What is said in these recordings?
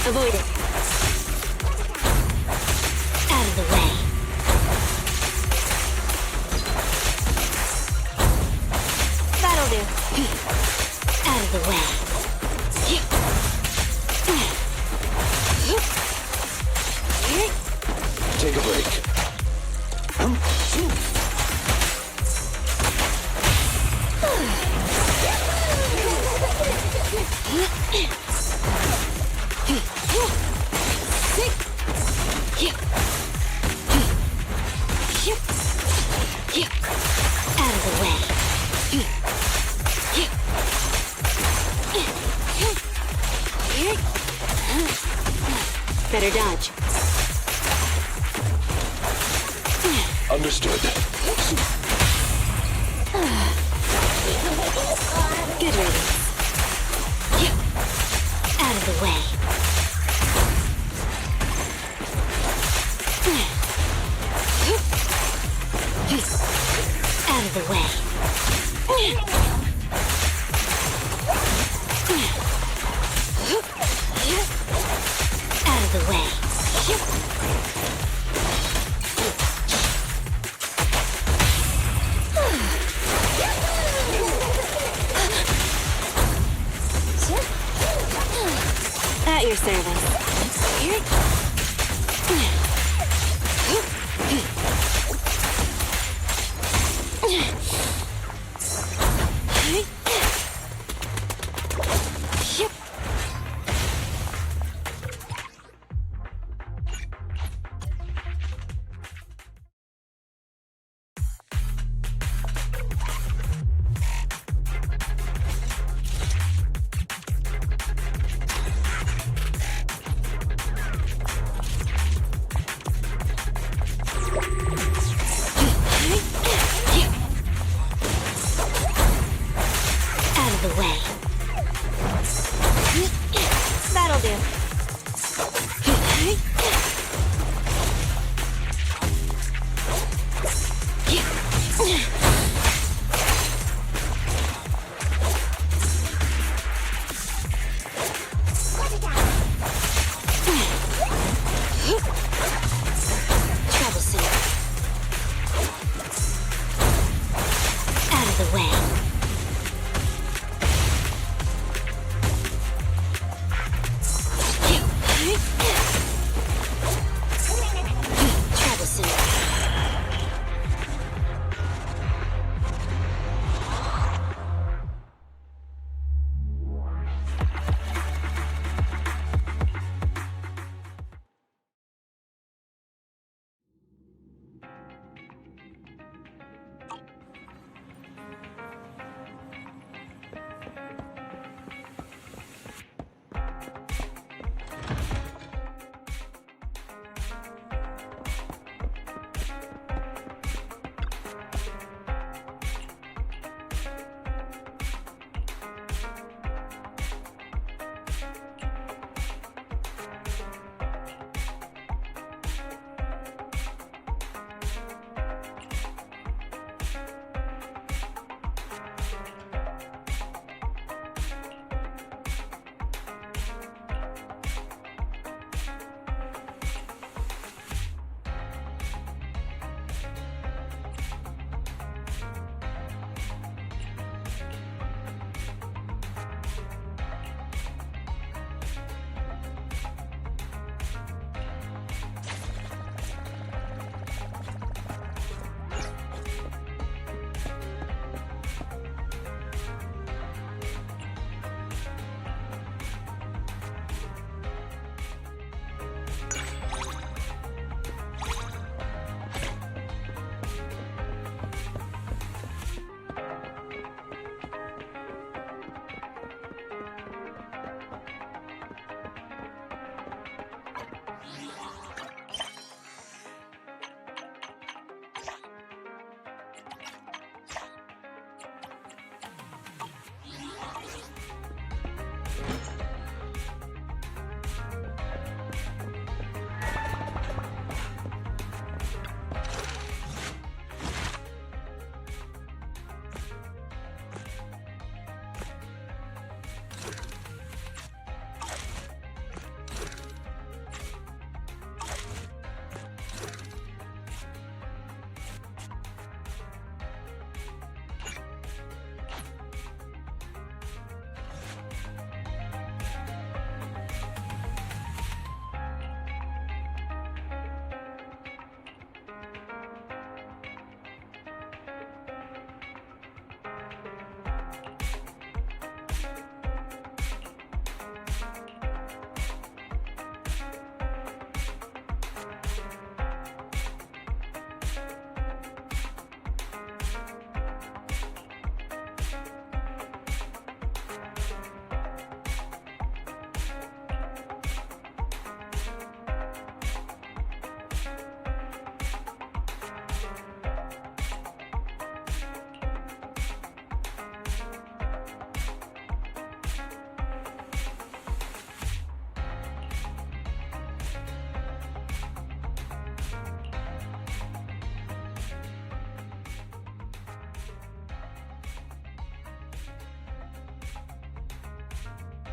Avoid it. Out of the way. That'll do. Out of the way. Take a break. Out of the way. Better dodge. Understood. Good riddance. Out of the way. Out of the way. Out of the way. At your service. Out of the way. That'll do. Troublesome. Out of the way.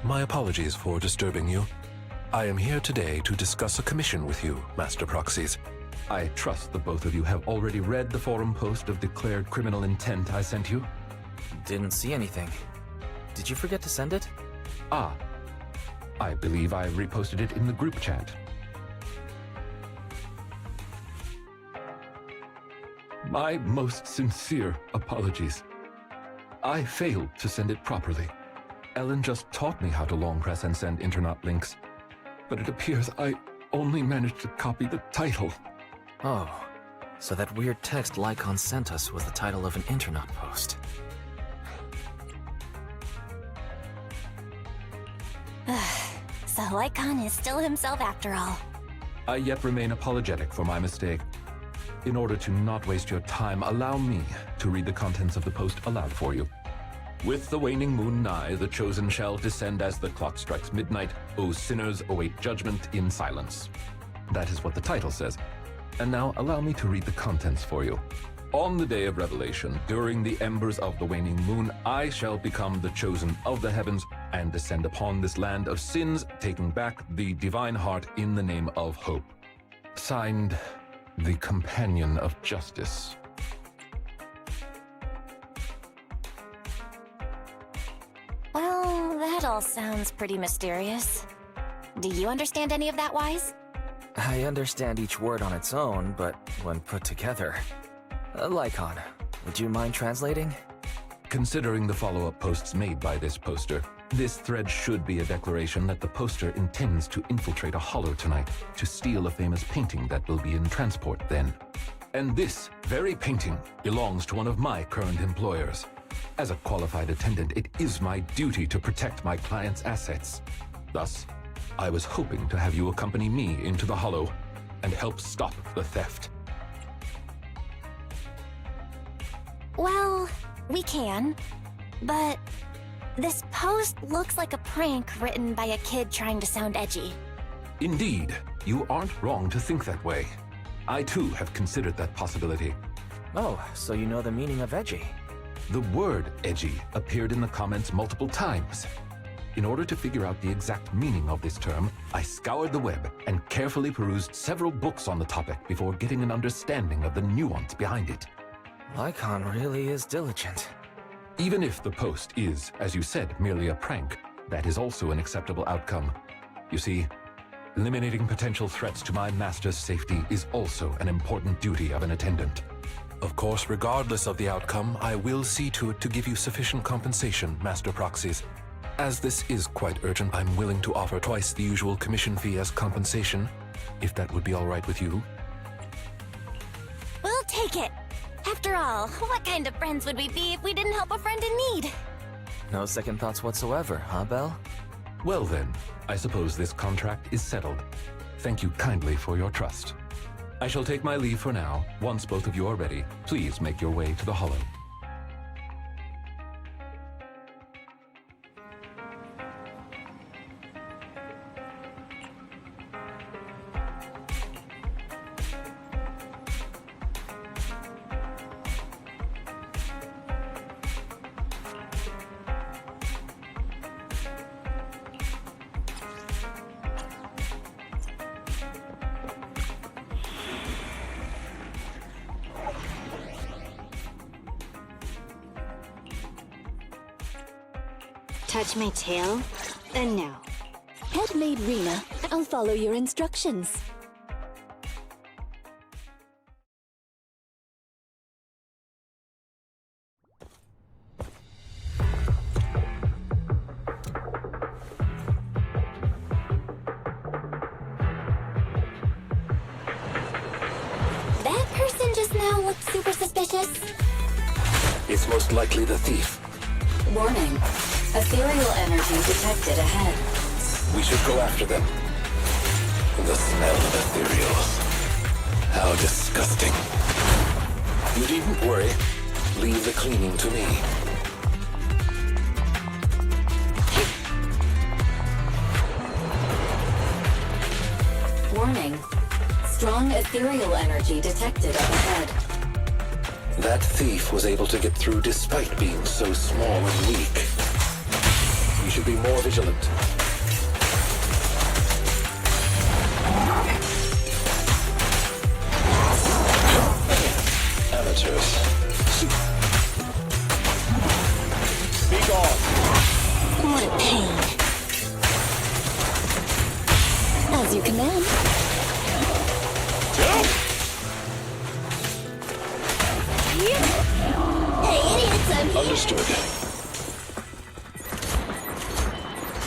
My apologies for disturbing you. I am here today to discuss a commission with you, Master Proxies. I trust that both of you have already read the forum post of declared criminal intent I sent you. Didn't see anything. Did you forget to send it? Ah, I believe I reposted it in the group chat. My most sincere apologies. I failed to send it properly. Ellen just taught me how to long press and send internet links, but it appears I only managed to copy the title. Oh, so that weird text Lycon sent us was the title of an internet post. So Lycon is still himself after all. I yet remain apologetic for my mistake. In order to not waste your time, allow me to read the contents of the post aloud for you. With the waning moon nigh, the chosen shall descend as the clock strikes midnight. O sinners, await judgment in silence. That is what the title says. And now allow me to read the contents for you. On the day of revelation, during the embers of the waning moon, I shall become the chosen of the heavens and descend upon this land of sins, taking back the divine heart in the name of hope. Signed, the Companion of Justice. Well, that all sounds pretty mysterious. Do you understand any of that, Wise? I understand each word on its own, but when put together... Lycon, would you mind translating? Considering the follow-up posts made by this poster, this thread should be a declaration that the poster intends to infiltrate a hollow tonight to steal a famous painting that will be in transport then. And this very painting belongs to one of my current employers. As a qualified attendant, it is my duty to protect my client's assets. Thus, I was hoping to have you accompany me into the hollow and help stop the theft. Well, we can, but this post looks like a prank written by a kid trying to sound edgy. Indeed, you aren't wrong to think that way. I too have considered that possibility. Oh, so you know the meaning of edgy. The word edgy appeared in the comments multiple times. In order to figure out the exact meaning of this term, I scoured the web and carefully perused several books on the topic before getting an understanding of the nuance behind it. Lycon really is diligent. Even if the post is, as you said, merely a prank, that is also an acceptable outcome. You see, eliminating potential threats to my master's safety is also an important duty of an attendant. Of course, regardless of the outcome, I will see to it to give you sufficient compensation, Master Proxies. As this is quite urgent, I'm willing to offer twice the usual commission fee as compensation, if that would be all right with you. We'll take it. After all, what kind of friends would we be if we didn't help a friend in need? No second thoughts whatsoever, huh, Belle? Well then, I suppose this contract is settled. Thank you kindly for your trust. I shall take my leave for now. Once both of you are ready, please make your way to the hollow. Touch my tail, and now. Head maid Rena, I'll follow your instructions. That person just now looked super suspicious. It's most likely the thief. Warning. Ethereal energy detected ahead. We should go after them. The smell of ethereals. How disgusting. You needn't worry. Leave the cleaning to me. Warning. Strong ethereal energy detected up ahead. That thief was able to get through despite being so small and weak. We should be more vigilant. Amateurs. Be gone. What a pain. As you command. Hey, idiots, I'm here. Understood.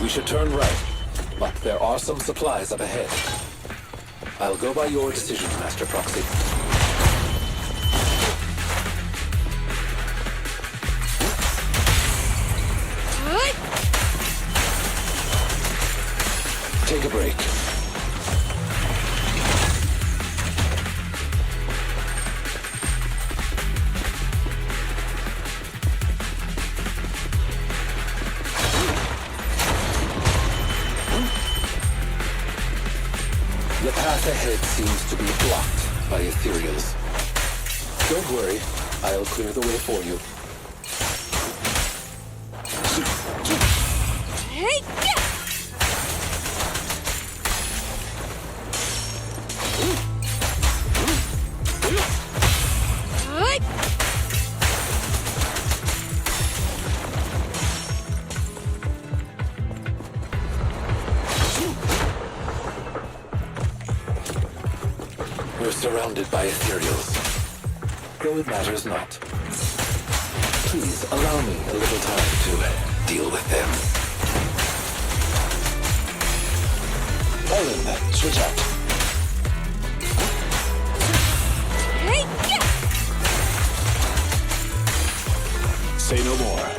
We should turn right, but there are some supplies up ahead. I'll go by your decision, Master Proxy. Take a break. The path ahead seems to be blocked by ethereals. Don't worry, I'll clear the way for you. We're surrounded by ethereals, though it matters not. Please allow me a little time to deal with them. All in, switch out. Say no more.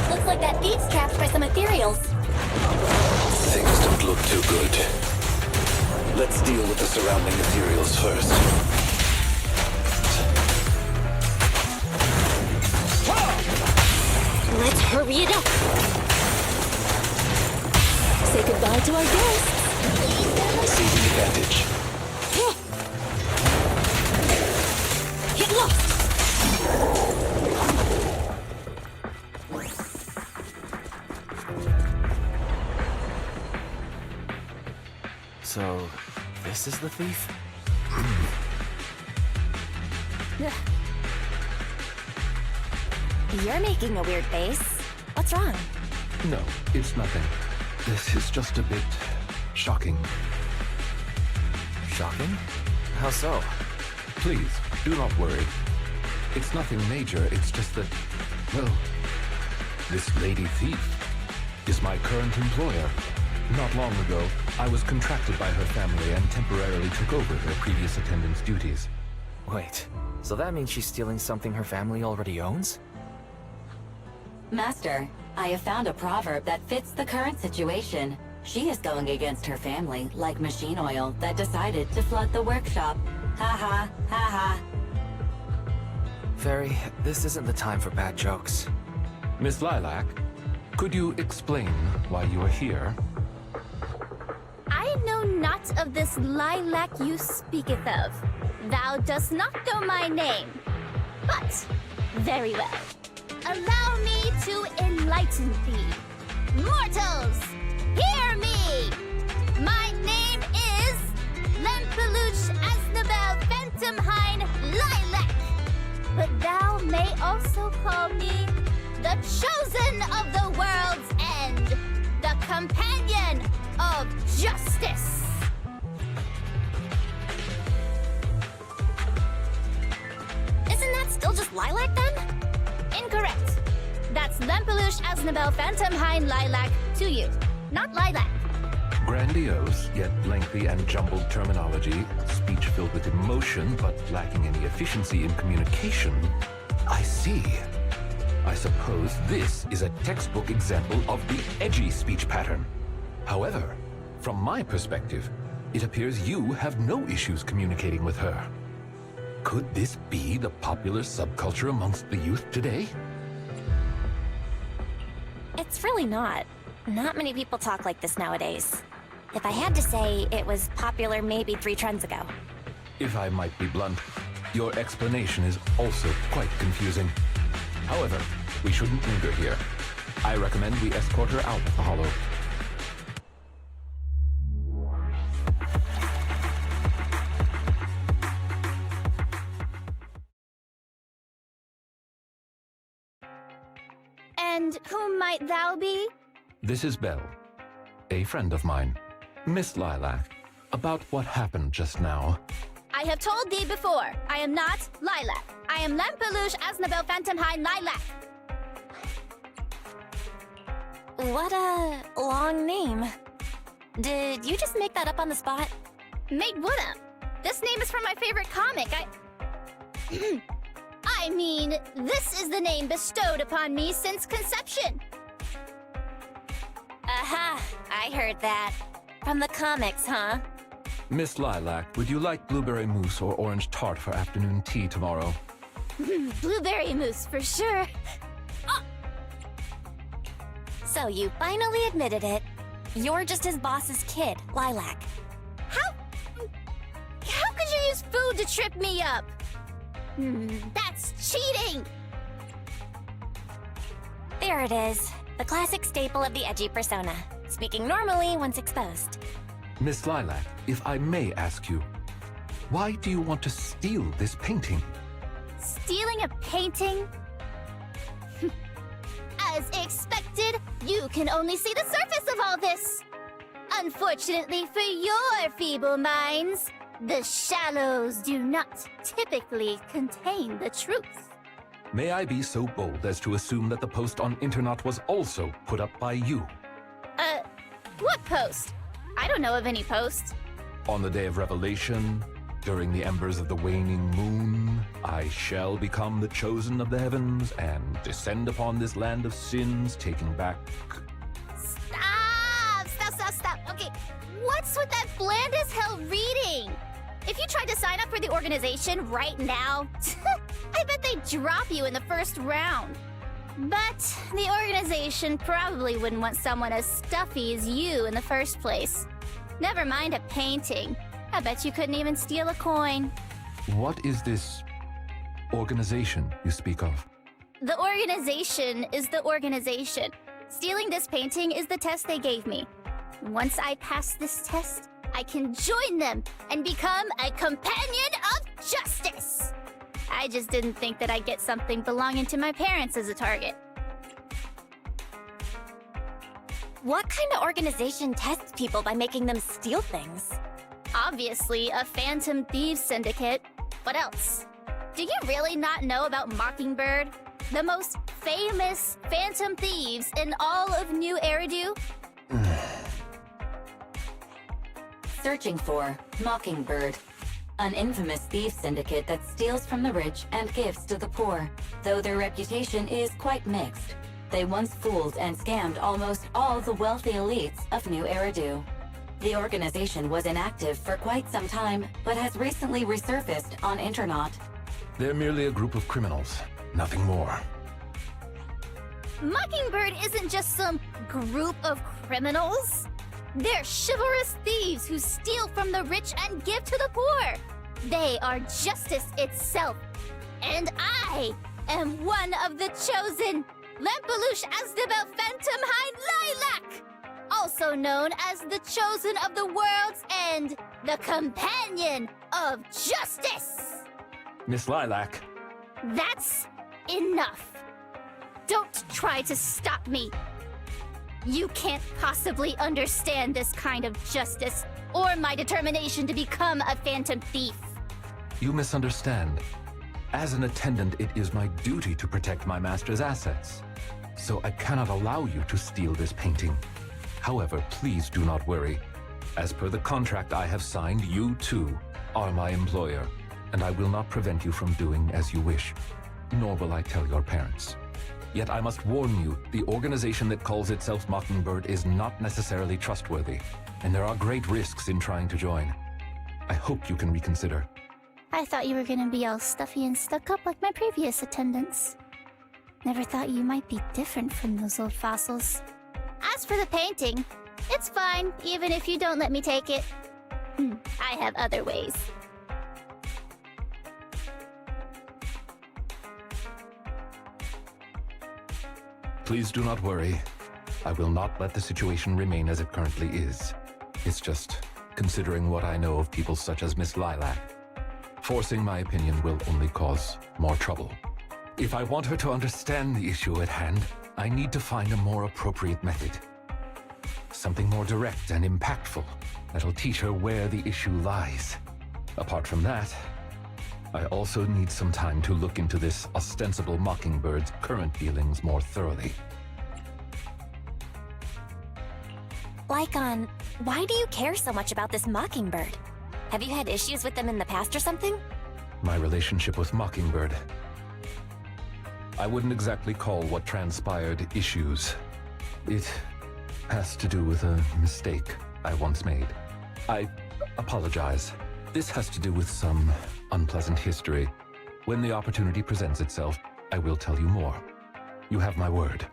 Looks like that thief's trapped by some ethereals. Things don't look too good. Let's deal with the surrounding ethereals first. Let's hurry it up. Say goodbye to our guests. Seizing advantage. Get lost. So, this is the thief? You're making a weird face. What's wrong? No, it's nothing. This is just a bit shocking. Shocking? How so? Please, do not worry. It's nothing major, it's just that, well, this lady thief is my current employer. Not long ago, I was contracted by her family and temporarily took over their previous attendant's duties. Wait, so that means she's stealing something her family already owns? Master, I have found a proverb that fits the current situation. She is going against her family, like machine oil that decided to flood the workshop. Ha ha, ha ha. Fairy, this isn't the time for bad jokes. Miss Lilac, could you explain why you are here? I know not of this lilac you speaketh of. Thou dost not know my name. But, very well. Allow me to enlighten thee. Mortals, hear me! My name is Lempeluch Asnabel Phantomhine Lilac. But thou may also call me the Chosen of the World's End, the Companion of Justice. Isn't that still just Lilac then? Incorrect. That's Lempeluch Asnabel Phantomhine Lilac to you, not Lilac. Grandiose, yet lengthy and jumbled terminology, speech filled with emotion but lacking any efficiency in communication. I see. I suppose this is a textbook example of the edgy speech pattern. However, from my perspective, it appears you have no issues communicating with her. Could this be the popular subculture amongst the youth today? It's really not. Not many people talk like this nowadays. If I had to say, it was popular maybe 3 trends ago. If I might be blunt, your explanation is also quite confusing. However, we shouldn't linger here. I recommend we escort her out of the hollow. And who might thou be? This is Belle, a friend of mine. Miss Lilac, about what happened just now. I have told thee before, I am not Lilac. I am Lempeluche Asnabel Phantomhine Lilac. What a long name. Did you just make that up on the spot? Made what up? This name is from my favorite comic. I mean, this is the name bestowed upon me since conception. Aha, I heard that. From the comics, huh? Miss Lilac, would you like blueberry mousse or orange tart for afternoon tea tomorrow? Blueberry mousse for sure. So you finally admitted it. You're just his boss's kid, Lilac. How could you use food to trip me up? That's cheating! There it is. The classic staple of the edgy persona. Speaking normally once exposed. Miss Lilac, if I may ask you, why do you want to steal this painting? Stealing a painting? As expected, you can only see the surface of all this. Unfortunately for your feeble minds, the shallows do not typically contain the truth. May I be so bold as to assume that the post on Internet was also put up by you? What post? I don't know of any post. On the day of revelation, during the embers of the waning moon, I shall become the chosen of the heavens and descend upon this land of sins, taking back... Stop. Okay, what's with that bland as hell reading? If you tried to sign up for the organization right now, I bet they'd drop you in the first round. But the organization probably wouldn't want someone as stuffy as you in the first place. Never mind a painting. I bet you couldn't even steal a coin. What is this organization you speak of? The organization is the organization. Stealing this painting is the test they gave me. Once I pass this test, I can join them and become a companion of justice. I just didn't think that I'd get something belonging to my parents as a target. What kind of organization tests people by making them steal things? Obviously, a phantom thieves syndicate. What else? Do you really not know about Mockingbird? The most famous phantom thieves in all of New Eridu? Searching for Mockingbird, an infamous thief syndicate that steals from the rich and gives to the poor. Though their reputation is quite mixed, they once fooled and scammed almost all the wealthy elites of New Eridu. The organization was inactive for quite some time, but has recently resurfaced on Internet. They're merely a group of criminals, nothing more. Mockingbird isn't just some group of criminals. They're chivalrous thieves who steal from the rich and give to the poor. They are justice itself. And I am one of the chosen, Lempeluche Asdabel Phantomhine Lilac, also known as the chosen of the world's end, the companion of justice. Miss Lilac. That's enough. Don't try to stop me. You can't possibly understand this kind of justice or my determination to become a phantom thief. You misunderstand. As an attendant, it is my duty to protect my master's assets. So I cannot allow you to steal this painting. However, please do not worry. As per the contract I have signed, you too are my employer, and I will not prevent you from doing as you wish, nor will I tell your parents. Yet I must warn you, the organization that calls itself Mockingbird is not necessarily trustworthy, and there are great risks in trying to join. I hope you can reconsider. I thought you were gonna be all stuffy and stuck up like my previous attendants. Never thought you might be different from those old fossils. As for the painting, it's fine, even if you don't let me take it. I have other ways. Please do not worry. I will not let the situation remain as it currently is. It's just, considering what I know of people such as Miss Lilac, forcing my opinion will only cause more trouble. If I want her to understand the issue at hand, I need to find a more appropriate method. Something more direct and impactful that'll teach her where the issue lies. Apart from that, I also need some time to look into this ostensible mockingbird's current dealings more thoroughly. Lycon, why do you care so much about this mockingbird? Have you had issues with them in the past or something? My relationship with Mockingbird. I wouldn't exactly call what transpired issues. It has to do with a mistake I once made. I apologize. This has to do with some unpleasant history. When the opportunity presents itself, I will tell you more. You have my word.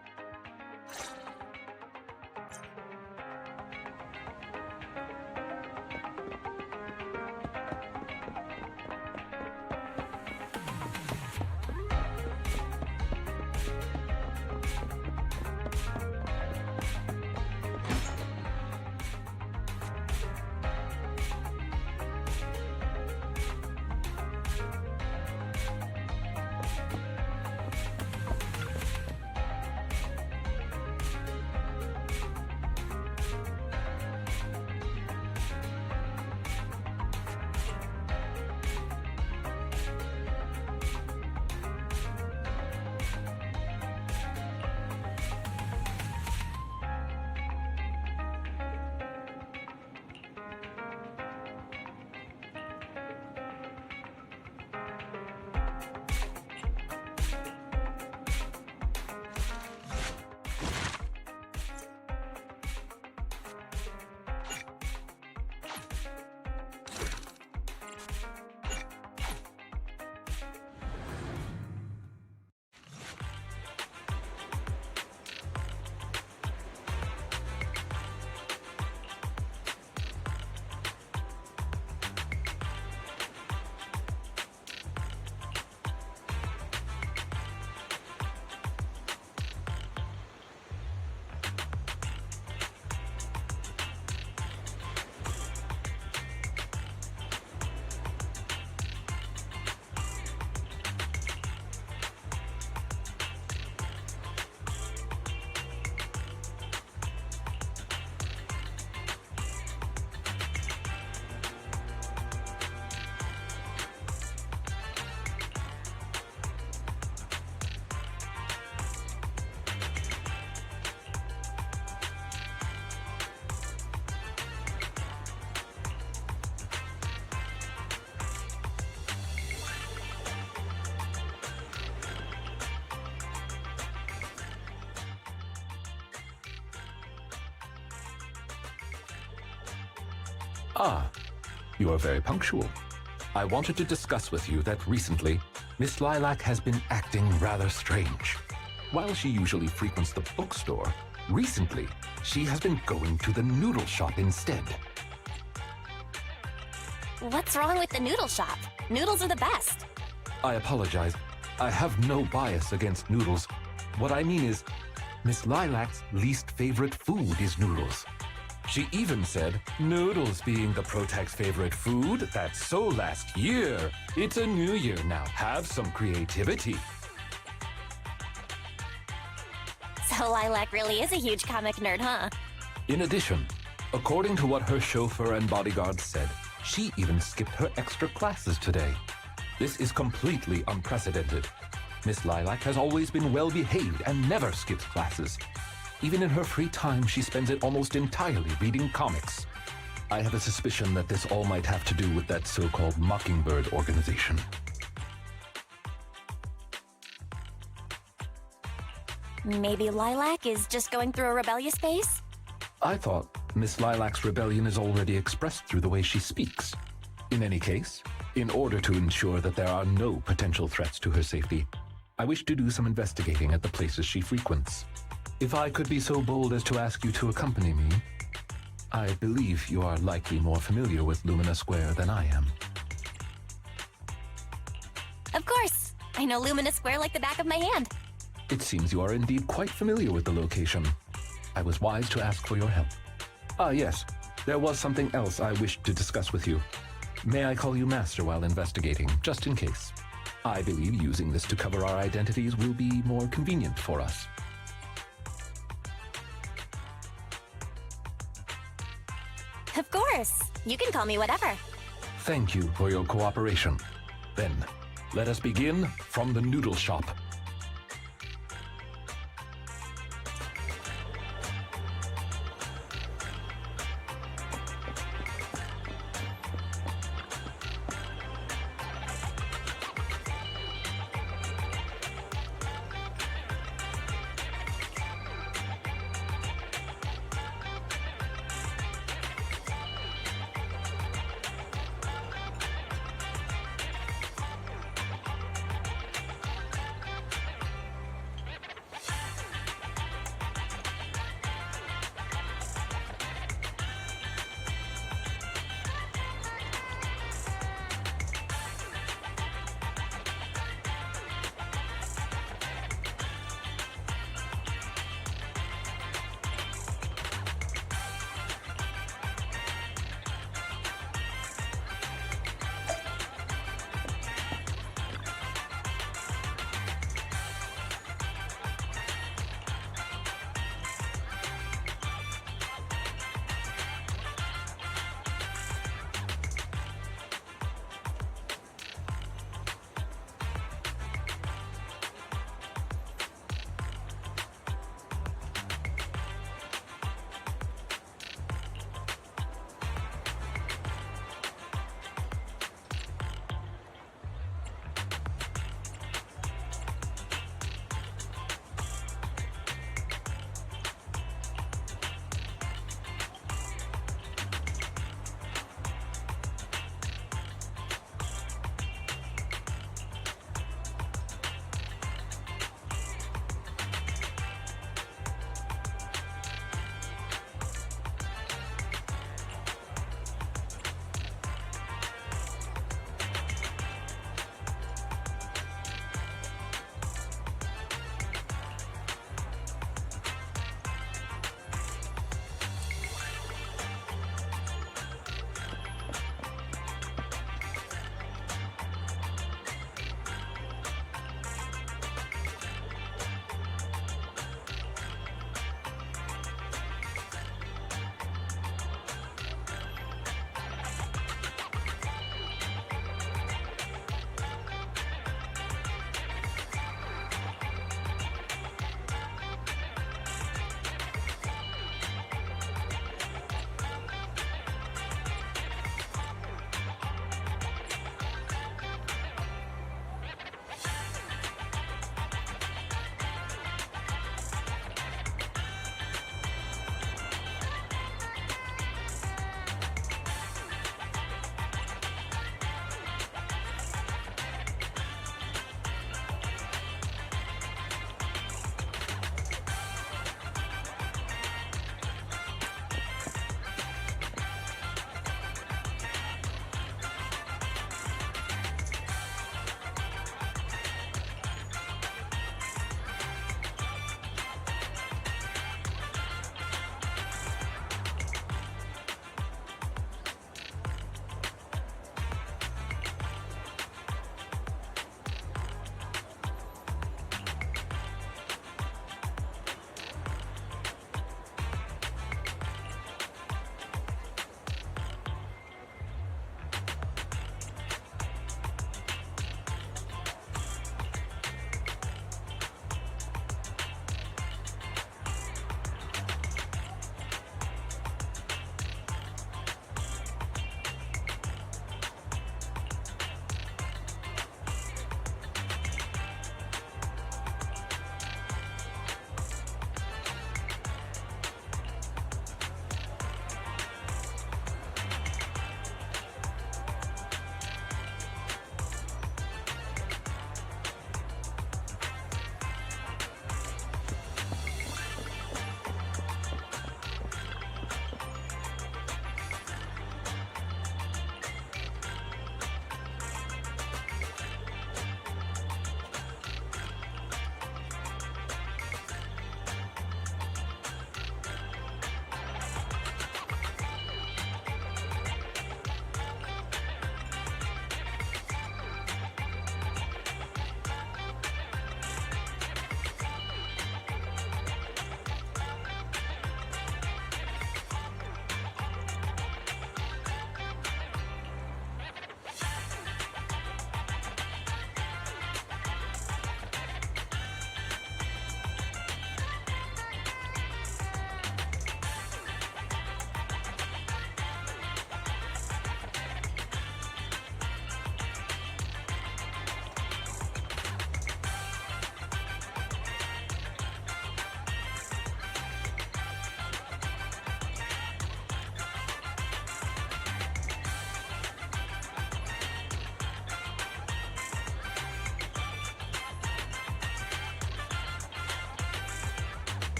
Ah, you are very punctual. I wanted to discuss with you that recently, Miss Lilac has been acting rather strange. While she usually frequents the bookstore, recently, she has been going to the noodle shop instead. What's wrong with the noodle shop? Noodles are the best. I apologize. I have no bias against noodles. What I mean is, Miss Lilac's least favorite food is noodles. She even said, noodles being the Protag's favorite food, that's so last year. It's a new year now. Have some creativity. So Lilac really is a huge comic nerd, huh? In addition, according to what her chauffeur and bodyguards said, she even skipped her extra classes today. This is completely unprecedented. Miss Lilac has always been well-behaved and never skips classes. Even in her free time, she spends it almost entirely reading comics. I have a suspicion that this all might have to do with that so-called Mockingbird organization. Maybe Lilac is just going through a rebellious phase? I thought Miss Lilac's rebellion is already expressed through the way she speaks. In any case, in order to ensure that there are no potential threats to her safety, I wish to do some investigating at the places she frequents. If I could be so bold as to ask you to accompany me, I believe you are likely more familiar with Lumina Square than I am. Of course. I know Lumina Square like the back of my hand. It seems you are indeed quite familiar with the location. I was wise to ask for your help. Ah, yes. There was something else I wished to discuss with you. May I call you Master while investigating, just in case? I believe using this to cover our identities will be more convenient for us. Of course. You can call me whatever. Thank you for your cooperation. Then, let us begin from the noodle shop.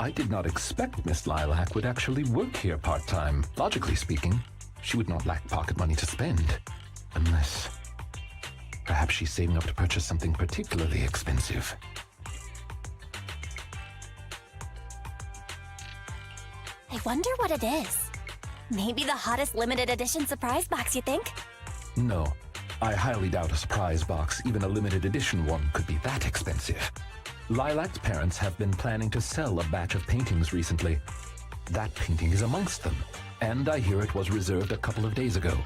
I did not expect Miss Lilac would actually work here part-time. Logically speaking, she would not lack pocket money to spend. Unless... perhaps she's saving up to purchase something particularly expensive. I wonder what it is. Maybe the hottest limited edition surprise box, you think? No, I highly doubt a surprise box, even a limited edition one, could be that expensive. Lilac's parents have been planning to sell a batch of paintings recently. That painting is amongst them, and I hear it was reserved a couple of days ago.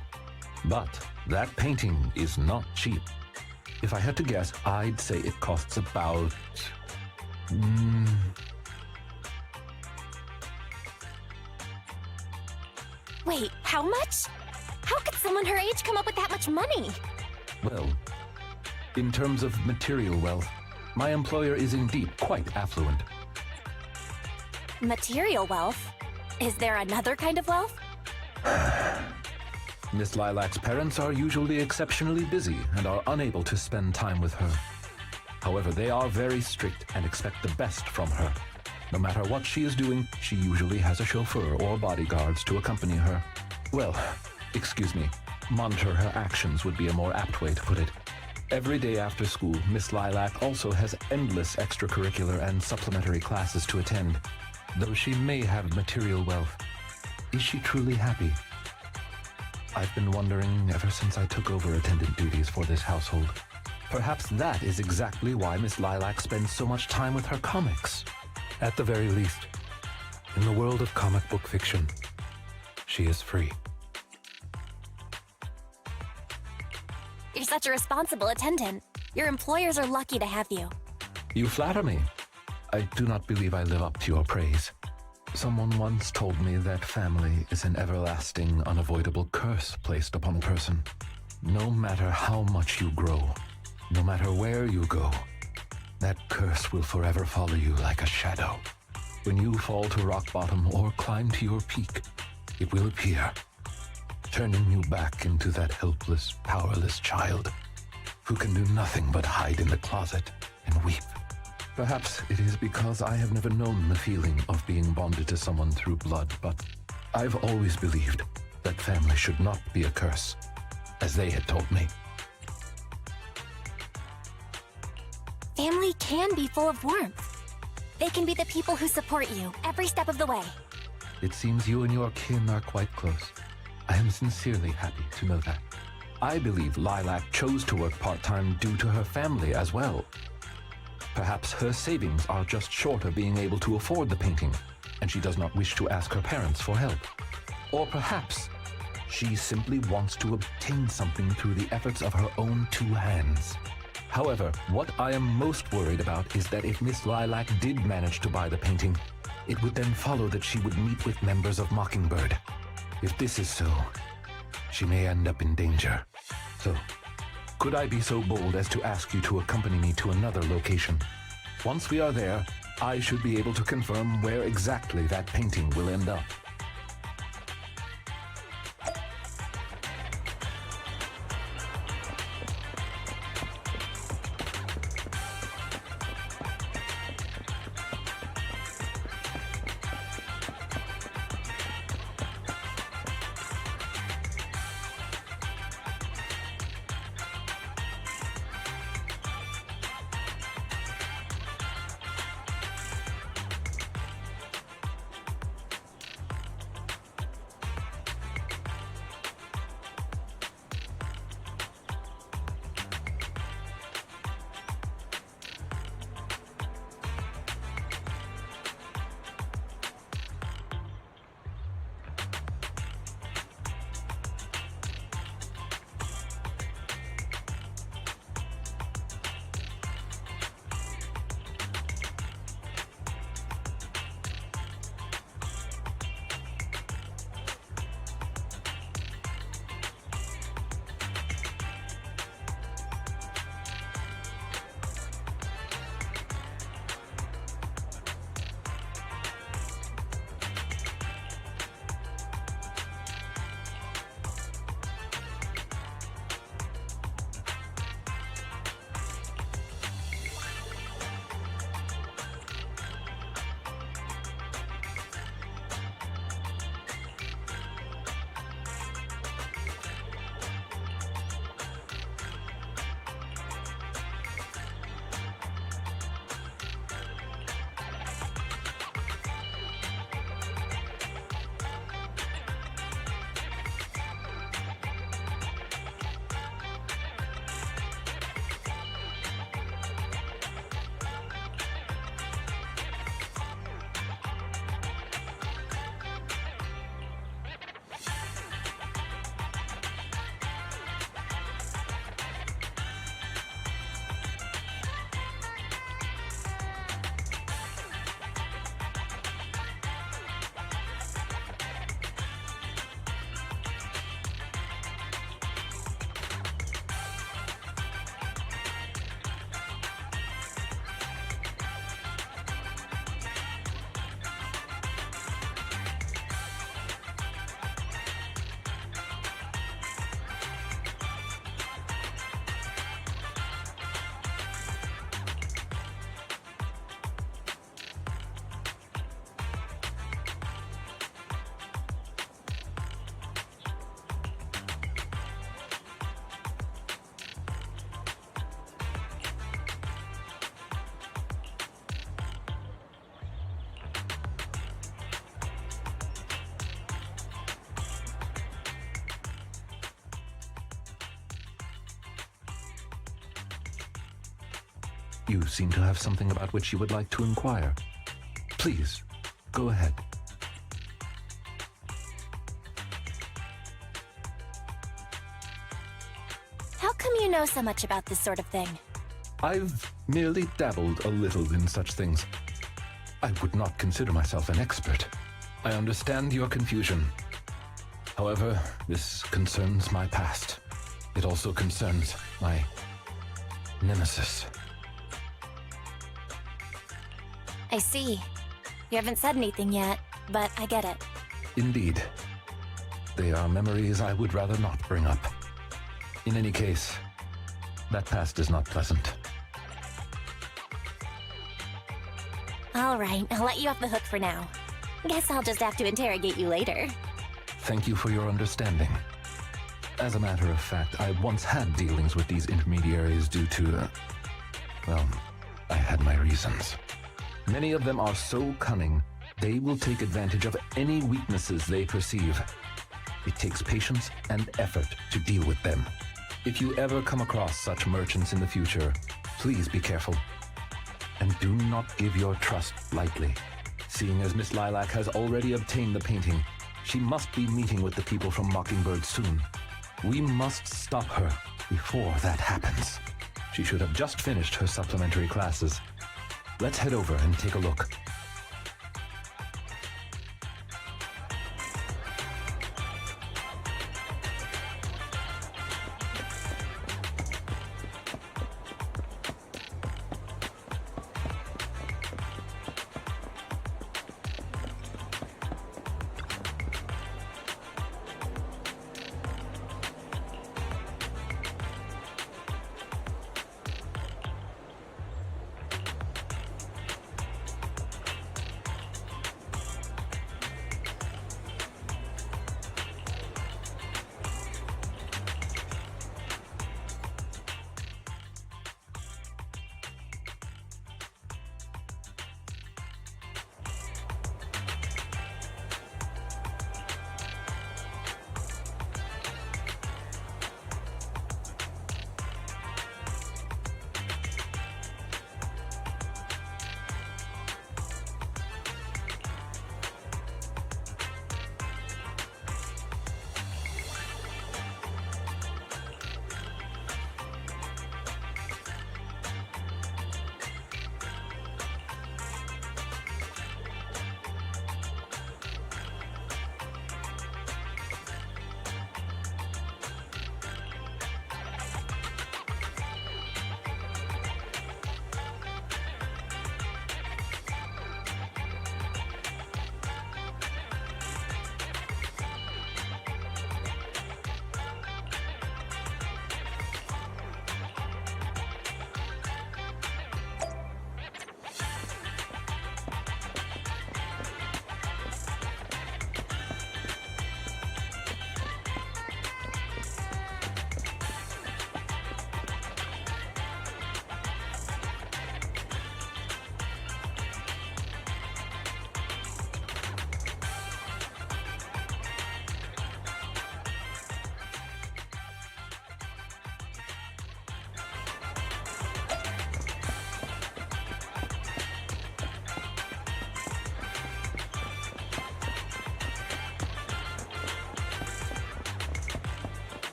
But that painting is not cheap. If I had to guess, I'd say it costs about... Wait, how much? How could someone her age come up with that much money? Well, in terms of material wealth, my employer is indeed quite affluent. Material wealth? Is there another kind of wealth? Miss Lilac's parents are usually exceptionally busy and are unable to spend time with her. However, they are very strict and expect the best from her. No matter what she is doing, she usually has a chauffeur or bodyguards to accompany her. Well, excuse me, monitor her actions would be a more apt way to put it. Every day after school, Miss Lilac also has endless extracurricular and supplementary classes to attend. Though she may have material wealth, is she truly happy? I've been wondering ever since I took over attendant duties for this household. Perhaps that is exactly why Miss Lilac spends so much time with her comics. At the very least, in the world of comic book fiction, she is free. You're such a responsible attendant. Your employers are lucky to have you. You flatter me. I do not believe I live up to your praise. Someone once told me that family is an everlasting, unavoidable curse placed upon a person. No matter how much you grow, no matter where you go, that curse will forever follow you like a shadow. When you fall to rock bottom or climb to your peak, it will appear, turning you back into that helpless, powerless child who can do nothing but hide in the closet and weep. Perhaps it is because I have never known the feeling of being bonded to someone through blood, but I've always believed that family should not be a curse, as they had told me. Family can be full of warmth. They can be the people who support you every step of the way. It seems you and your kin are quite close. I am sincerely happy to know that. I believe Lilac chose to work part-time due to her family as well. Perhaps her savings are just short of being able to afford the painting, and she does not wish to ask her parents for help. Or perhaps she simply wants to obtain something through the efforts of her own two hands. However, what I am most worried about is that if Miss Lilac did manage to buy the painting, it would then follow that she would meet with members of Mockingbird. If this is so, she may end up in danger. So, could I be so bold as to ask you to accompany me to another location? Once we are there, I should be able to confirm where exactly that painting will end up. You seem to have something about which you would like to inquire. Please, go ahead. How come you know so much about this sort of thing? I've merely dabbled a little in such things. I would not consider myself an expert. I understand your confusion. However, this concerns my past. It also concerns my nemesis. I see. You haven't said anything yet, but I get it. Indeed. They are memories I would rather not bring up. In any case, that past is not pleasant. All right, I'll let you off the hook for now. Guess I'll just have to interrogate you later. Thank you for your understanding. As a matter of fact, I once had dealings with these intermediaries due to, well, I had my reasons. Many of them are so cunning, they will take advantage of any weaknesses they perceive. It takes patience and effort to deal with them. If you ever come across such merchants in the future, please be careful. And do not give your trust lightly. Seeing as Miss Lilac has already obtained the painting, she must be meeting with the people from Mockingbird soon. We must stop her before that happens. She should have just finished her supplementary classes. Let's head over and take a look.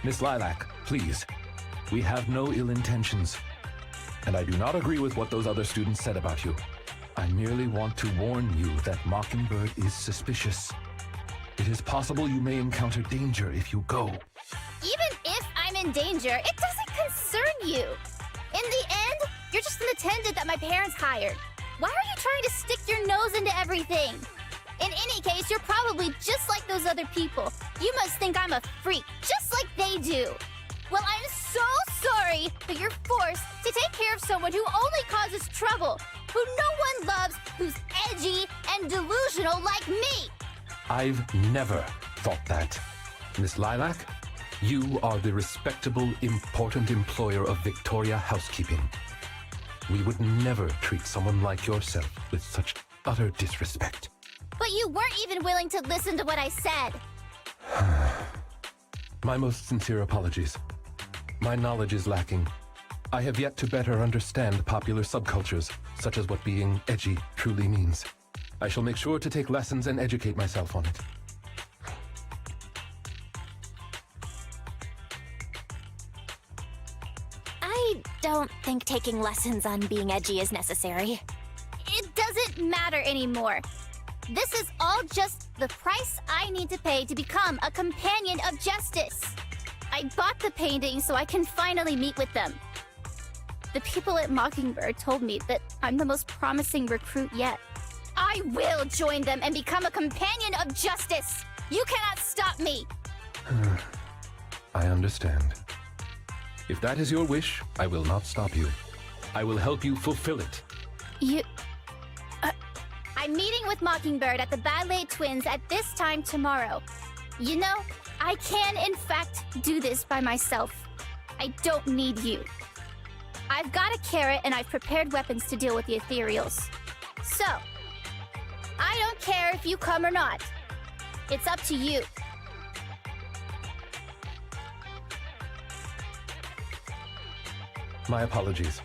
Miss Lilac, please. We have no ill intentions. And I do not agree with what those other students said about you. I merely want to warn you that Mockingbird is suspicious. It is possible you may encounter danger if you go. Even if I'm in danger, it doesn't concern you. In the end, you're just an attendant that my parents hired. Why are you trying to stick your nose into everything? In any case, you're probably just like those other people. You must think I'm a freak, just like they do. Well, I'm so sorry that you're forced to take care of someone who only causes trouble, who no one loves, who's edgy and delusional like me. I've never thought that. Miss Lilac, you are the respectable, important employer of Victoria Housekeeping. We would never treat someone like yourself with such utter disrespect. But you weren't even willing to listen to what I said. My most sincere apologies. My knowledge is lacking. I have yet to better understand popular subcultures, such as what being edgy truly means. I shall make sure to take lessons and educate myself on it. I don't think taking lessons on being edgy is necessary. It doesn't matter anymore. This is all just the price I need to pay to become a companion of justice. I bought the painting so I can finally meet with them. The people at Mockingbird told me that I'm the most promising recruit yet. I will join them and become a companion of justice. You cannot stop me. I understand. If that is your wish, I will not stop you. I will help you fulfill it. I'm meeting with Mockingbird at the Ballet Twins at this time tomorrow. You know, I can in fact do this by myself. I don't need you. I've got a carrot and I've prepared weapons to deal with the ethereals. So, I don't care if you come or not. It's up to you. My apologies.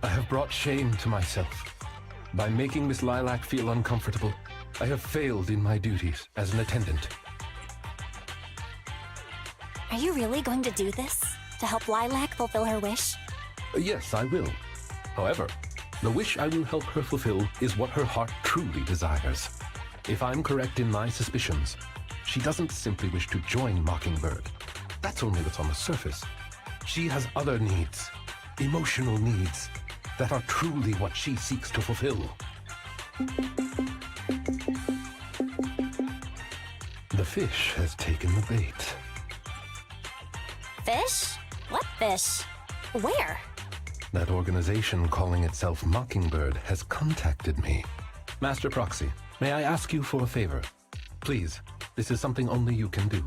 I have brought shame to myself. By making Miss Lilac feel uncomfortable, I have failed in my duties as an attendant. Are you really going to do this? To help Lilac fulfill her wish? Yes, I will. However, the wish I will help her fulfill is what her heart truly desires. If I'm correct in my suspicions, she doesn't simply wish to join Mockingbird. That's only what's on the surface. She has other needs, emotional needs, that are truly what she seeks to fulfill. The fish has taken the bait. Fish? What fish? Where? That organization calling itself Mockingbird has contacted me. Master Proxy, may I ask you for a favor? Please, this is something only you can do.